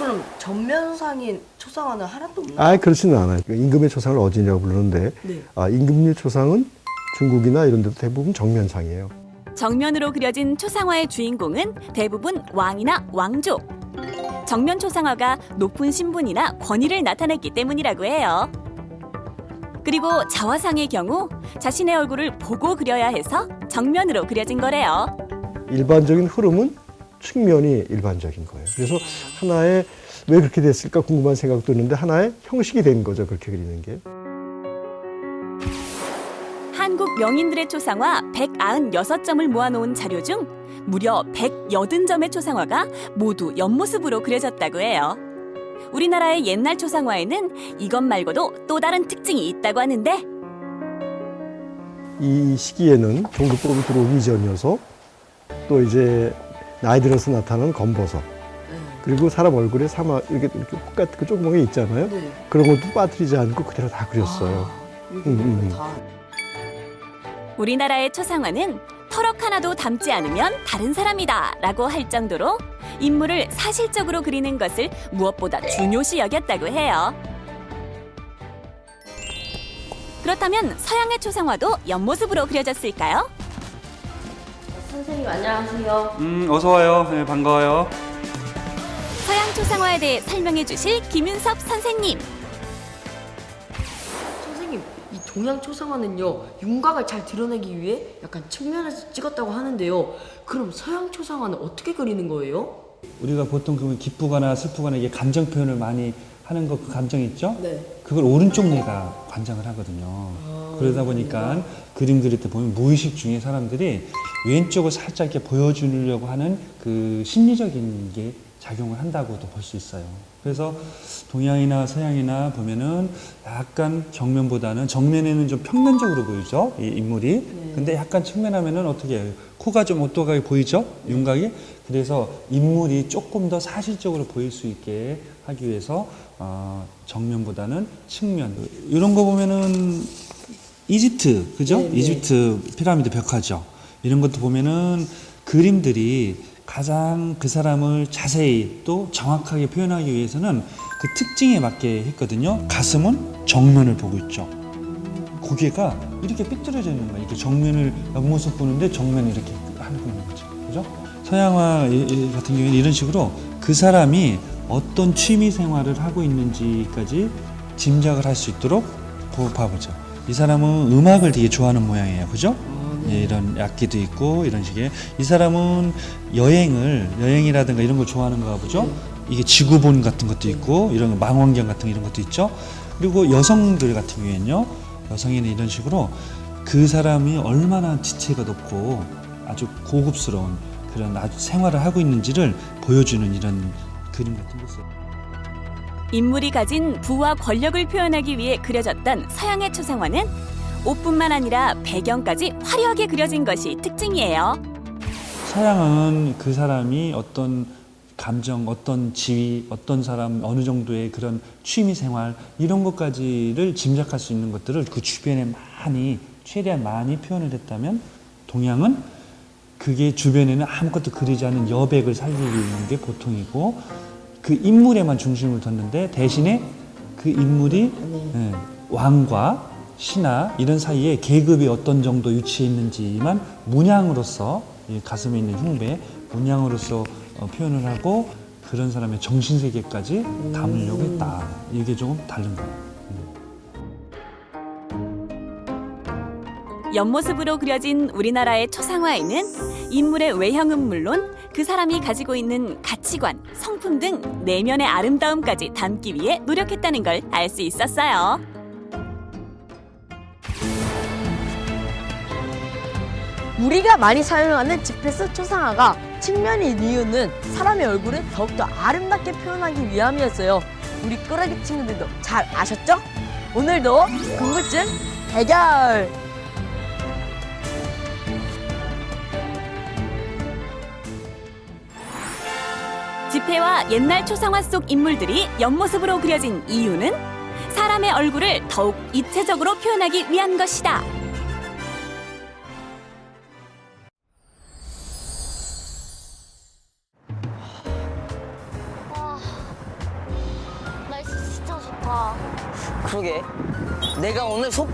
그럼 전면상인 초상화는 하나도 없나요? 아, 그렇지는 않아요. 임금의 초상을 어진이라고 부르는데 네. 임금님 초상은 중국이나 이런 데도 대부분 정면상이에요. 정면으로 그려진 초상화의 주인공은 대부분 왕이나 왕족. 정면 초상화가 높은 신분이나 권위를 나타냈기 때문이라고 해요. 그리고 자화상의 경우 자신의 얼굴을 보고 그려야 해서 정면으로 그려진 거래요. 일반적인 흐름은 측면이 일반적인 거예요. 그래서 하나의 왜 그렇게 됐을까 궁금한 생각도 드는데 하나의 형식이 된 거죠. 그렇게 그리는 게. 한국 명인들의 초상화 196점을 모아놓은 자료 중 무려 180점의 초상화가 모두 옆모습으로 그려졌다고 해요. 우리나라의 옛날 초상화에는 이것 말고도 또 다른 특징이 있다고 하는데 이 시기에는 종교법이 들어오기 이전이어서 또 이제 나이 들어서 나타나는 검버섯 그리고 사람 얼굴에 이렇게 붓 같은 거 조그만 게 있잖아요. 네. 그런 것도 빠뜨리지 않고 그대로 다 그렸어요. 다. 우리나라의 초상화는 터럭 하나도 담지 않으면 다른 사람이다 라고 할 정도로 인물을 사실적으로 그리는 것을 무엇보다 중요시 여겼다고 해요. 그렇다면 서양의 초상화도 옆모습으로 그려졌을까요? 선생님 안녕하세요. 어서 와요. 네, 반가워요. 서양 초상화에 대해 설명해 주실 김윤섭 선생님. 선생님, 이 동양 초상화는요 윤곽을 잘 드러내기 위해 약간 측면에서 찍었다고 하는데요. 그럼 서양 초상화는 어떻게 그리는 거예요? 우리가 보통 그러면 기쁘거나 슬프거나 이게 감정 표현을 많이 하는 거 그 감정 있죠? 네. 그걸 오른쪽 뇌가 관장을 하거든요. 그러다 보니까 그림 그릴 때 보면 무의식 중에 사람들이 왼쪽을 살짝 이렇게 보여주려고 하는 그 심리적인 게 작용을 한다고도 볼 수 있어요. 그래서 동양이나 서양이나 보면은 약간 정면에는 좀 평면적으로 보이죠? 이 인물이. 근데 약간 측면하면은 어떻게 해요? 코가 좀 오똑하게 보이죠? 윤곽이. 그래서 인물이 조금 더 사실적으로 보일 수 있게 하기 위해서 정면보다는 측면. 이런 거 보면은 이집트, 그죠? 네, 네. 이집트 피라미드 벽화죠. 이런 것도 보면은 그림들이 가장 그 사람을 자세히 또 정확하게 표현하기 위해서는 그 특징에 맞게 했거든요. 가슴은 정면을 보고 있죠. 고개가 이렇게 삐뚤어져 있는 거예요. 이렇게 정면을 옆모습 보는데 정면을 이렇게 하고 있는 거죠. 그죠? 서양화 같은 경우에는 이런 식으로 그 사람이 어떤 취미 생활을 하고 있는지까지 짐작을 할 수 있도록 봐보죠. 이 사람은 음악을 되게 좋아하는 모양이에요. 그죠? 예, 이런 악기도 있고 이런 식의. 이 사람은 여행이라든가 이런 걸 좋아하는가 보죠. 이게 지구본 같은 것도 있고 이런 망원경 같은 이런 것도 있죠. 그리고 여성들 같은 경우에는요. 여성에는 이런 식으로 그 사람이 얼마나 지체가 높고 아주 고급스러운 그런 아주 생활을 하고 있는지를 보여주는 이런 그림 같은 거 있어요. 인물이 가진 부와 권력을 표현하기 위해 그려졌던 서양의 초상화는 옷뿐만 아니라 배경까지 화려하게 그려진 것이 특징이에요. 서양은 그 사람이 어떤 감정, 어떤 지위, 어떤 사람, 어느 정도의 그런 취미 생활 이런 것까지를 짐작할 수 있는 것들을 그 주변에 최대한 많이 표현을 했다면 동양은 그게 주변에는 아무것도 그리지 않은 여백을 살리는 게 보통이고 그 인물에만 중심을 뒀는데 대신에 그 인물이 왕과 신하 이런 사이에 계급이 어떤 정도 위치해 있는지만 문양으로서 이 가슴에 있는 흉배 문양으로서 표현을 하고 그런 사람의 정신세계까지 담으려고 했다. 이게 조금 다른 거예요. 옆모습으로 그려진 우리나라의 초상화에는 인물의 외형은 물론 그 사람이 가지고 있는 가치관, 성품 등 내면의 아름다움까지 담기 위해 노력했다는 걸 알 수 있었어요. 우리가 많이 사용하는 지피스 초상화가 측면인 이유는 사람의 얼굴을 더욱더 아름답게 표현하기 위함이었어요. 우리 꾸러기 친구들도 잘 아셨죠? 오늘도 궁금증 해결! 지폐와 옛날 초상화 속 인물들이 옆모습으로 그려진 이유는 사람의 얼굴을 더욱 입체적으로 표현하기 위한 것이다. 그러게. 내가 오늘 속